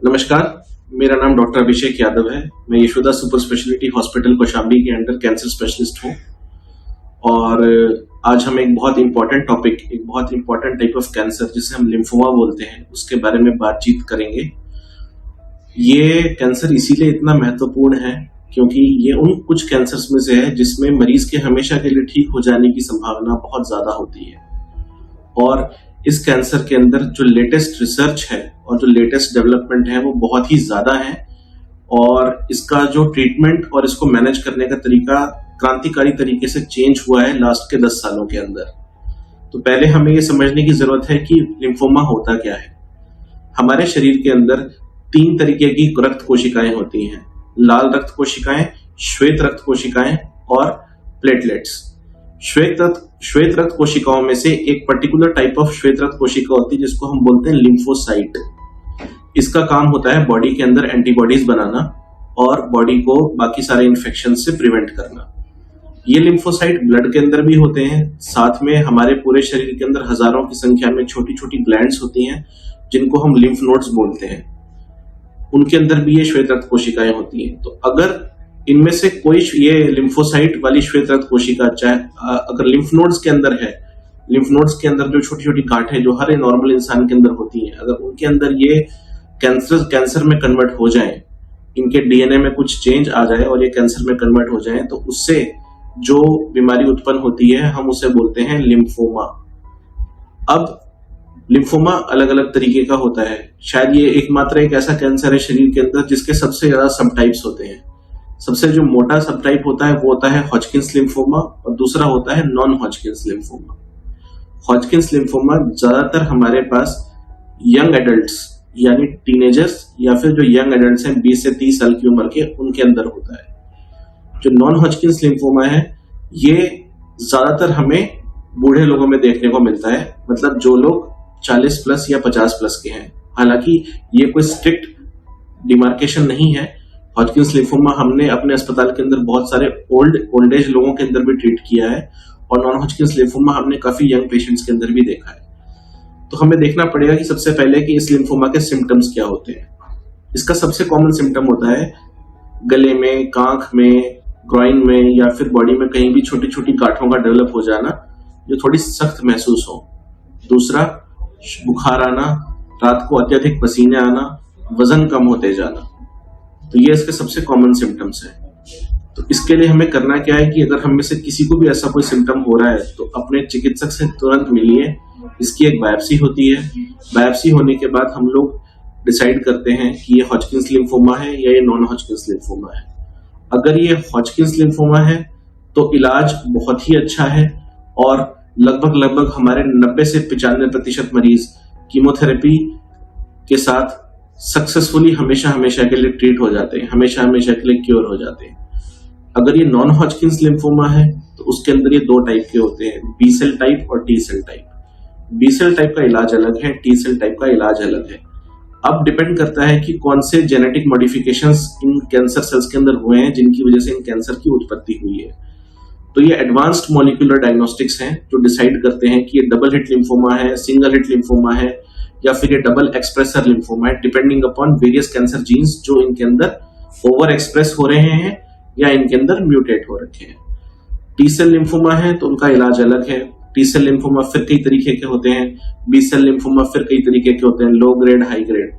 नमस्कार, मेरा नाम डॉक्टर अभिषेक यादव है। मैं Yashoda super speciality hospital Kaushambi के अंडर कैंसर स्पेशलिस्ट हूँ और आज हम एक बहुत इंपॉर्टेंट टॉपिक, एक बहुत इंपॉर्टेंट टाइप ऑफ कैंसर जिसे हम लिम्फोमा बोलते हैं, उसके बारे में बातचीत करेंगे। ये कैंसर इसीलिए इतना महत्वपूर्ण है क्योंकि ये उन कुछ कैंसर्स में से है जिसमें मरीज के हमेशा के लिए ठीक हो जाने की संभावना बहुत ज्यादा होती है। और इस कैंसर के अंदर जो लेटेस्ट रिसर्च है और जो लेटेस्ट डेवलपमेंट है वो बहुत ही ज्यादा है और इसका जो ट्रीटमेंट और इसको मैनेज करने का तरीका क्रांतिकारी तरीके से चेंज हुआ है लास्ट के 10 सालों के अंदर। तो पहले हमें ये समझने की जरूरत है कि लिम्फोमा होता क्या है। हमारे शरीर के अंदर 3 तरीके की रक्त कोशिकाएं होती हैं, लाल रक्त कोशिकाएं, श्वेत रक्त कोशिकाएं और प्लेटलेट्स। श्वेत रक्त कोशिकाओं में से एक पर्टिकुलर टाइप ऑफ श्वेत रक्त कोशिका होती है जिसको हम बोलते हैं लिम्फोसाइट। इसका काम होता है बॉडी के अंदर एंटीबॉडीज बनाना और बॉडी को बाकी सारे इन्फेक्शन से प्रिवेंट करना। ये लिम्फोसाइट ब्लड के अंदर भी होते हैं, साथ में हमारे पूरे शरीर के अंदर हजारों की संख्या में छोटी छोटी ग्लैंड्स होती हैं जिनको हम लिम्फ नोड्स बोलते हैं, उनके अंदर भी ये श्वेत रक्त कोशिकाएं होती हैं। तो अगर इनमें से कोई ये लिम्फोसाइट वाली श्वेत रक्त कोशिका चाहे अगर लिम्फ नोड्स के अंदर है, लिम्फ नोड्स के अंदर जो छोटी छोटी गांठें जो हर नॉर्मल इंसान के अंदर होती हैं, अगर उनके अंदर ये कैंसर में कन्वर्ट हो जाए, इनके डीएनए में कुछ चेंज आ जाए और ये कैंसर में कन्वर्ट हो जाए, तो उससे जो बीमारी उत्पन्न होती है हम उसे बोलते हैं लिम्फोमा। अब लिम्फोमा अलग अलग तरीके का होता है। शायद ये एकमात्र एक ऐसा कैंसर है शरीर के अंदर जिसके सबसे ज्यादा सबटाइप्स होते हैं। सबसे जो मोटा सबटाइप होता है वो होता है हॉजकिंस लिम्फोमा और दूसरा होता है नॉन हॉजकिंस लिम्फोमा। हॉजकिंस लिम्फोमा ज्यादातर हमारे पास यंग एडल्ट्स यानी टीनेजर्स या फिर जो यंग एडल्ट्स हैं 20 से 30 साल की उम्र के, उनके अंदर होता है। जो नॉन हॉजकिंस लिम्फोमा है ये ज्यादातर हमें बूढ़े लोगों में देखने को मिलता है, मतलब जो लोग 40 प्लस या 50 प्लस के हैं। हालांकि ये कोई स्ट्रिक्ट डिमार्केशन नहीं है। हॉजकिंस लिम्फोमा हमने अपने अस्पताल के अंदर बहुत सारे ओल्ड एज लोगों के अंदर भी ट्रीट किया है और नॉन हॉजकिंस लिम्फोमा हमने काफी यंग पेशेंट्स के अंदर भी देखा है। तो हमें देखना पड़ेगा कि सबसे पहले कि इस लिम्फोमा के सिम्टम्स क्या होते हैं। इसका सबसे कॉमन सिम्टम होता है गले में, कांख में, ग्रॉइन में या फिर बॉडी में कहीं भी छोटी छोटी गांठों का डेवलप हो जाना जो थोड़ी सख्त महसूस हो। दूसरा, बुखार आना, रात को अत्यधिक पसीने आना, वजन कम होते जाना। तो ये इसके सबसे कॉमन सिम्टम्स हैं। तो इसके लिए हमें करना क्या है कि अगर हम में से किसी को भी ऐसा कोई सिम्टम हो रहा है तो अपने चिकित्सक से तुरंत मिलिए। इसकी एक बायोप्सी होती है। बायोप्सी होने के बाद हम लोग डिसाइड करते हैं कि ये हॉजकिंस लिम्फोमा है या ये नॉन हॉजकिंस लिम्फोमा है। अगर ये हॉजकिंस लिम्फोमा है तो इलाज बहुत ही अच्छा है और लगभग हमारे 90 से 95% मरीज कीमोथेरेपी के साथ सक्सेसफुली हमेशा के लिए ट्रीट हो जाते हैं, हमेशा के लिए क्योर हो जाते हैं। अगर ये नॉन हॉजकिंस लिम्फोमा है तो उसके अंदर ये 2 टाइप के होते हैं, बी सेल टाइप और T cell type. B cell type का इलाज अलग है, टी सेल टाइप का इलाज अलग है। अब डिपेंड करता है कि कौन से जेनेटिक मॉडिफिकेशंस इन कैंसर सेल्स के अंदर हुए हैं जिनकी वजह से इन कैंसर की उत्पत्ति हुई है। तो ये एडवांस्ड मॉलिक्यूलर डायग्नोस्टिक्स हैं जो डिसाइड करते हैं कि ये डबल हिट लिम्फोमा है, सिंगल हिट लिम्फोमा है या फिर ये डबल एक्सप्रेसर लिम्फोमा है, depending upon various cancer genes जो इनके अंदर ओवर एक्सप्रेस हो रहे हैं या इनके अंदर म्यूटेट हो रखे हैं। टी सेल लिम्फोमा है तो उनका इलाज अलग है। टी सेल लिम्फोमा फिर कई तरीके के होते हैं, बी सेल लिम्फोमा फिर कई तरीके के होते हैं, लो ग्रेड, हाई ग्रेड।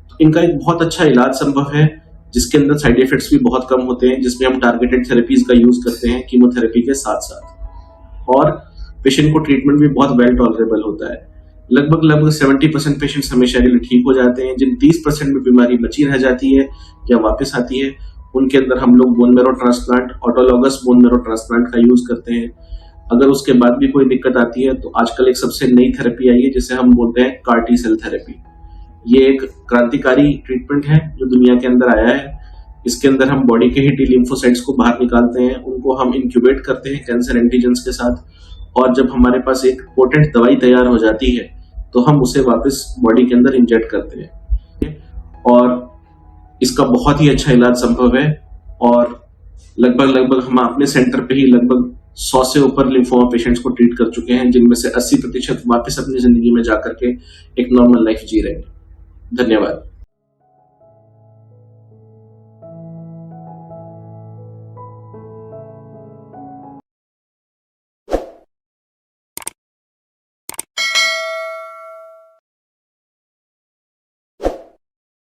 तो इनका एक बहुत अच्छा इलाज संभव है जिसके अंदर साइड इफेक्ट्स भी बहुत कम होते हैं, जिसमें हम टारगेटेड थेरेपीज का यूज करते हैं कीमोथेरेपी के साथ साथ, और पेशेंट को ट्रीटमेंट भी बहुत वेल टॉलरेबल होता है। लगभग 70% पेशेंट्स हमेशा के लिए ठीक हो जाते हैं। जिन 30% में बीमारी बची रह जाती है या वापस आती है उनके अंदर हम लोग bone marrow transplant, autologous bone marrow transplant का यूज करते हैं। अगर उसके बाद भी कोई दिक्कत आती है तो आजकल एक सबसे नई थेरेपी आई है जिसे हम बोलते हैं कार टी सेल थेरेपी। ये एक क्रांतिकारी ट्रीटमेंट है जो दुनिया के अंदर आया है। इसके अंदर हम बॉडी के ही टी लिम्फोसाइट्स को बाहर निकालते हैं, उनको हम इंक्यूबेट करते हैं कैंसर एंटीजेंस के साथ, और जब हमारे पास एक पोटेंट दवाई तैयार हो जाती है तो हम उसे वापस बॉडी के अंदर इंजेक्ट करते हैं और इसका बहुत ही अच्छा इलाज संभव है। और लगभग हम अपने सेंटर पे ही लगभग 100 से ऊपर लिम्फोमा पेशेंट्स को ट्रीट कर चुके हैं, जिनमें से 80% वापस अपनी जिंदगी में जाकर के एक नॉर्मल लाइफ जी रहे हैं। धन्यवाद।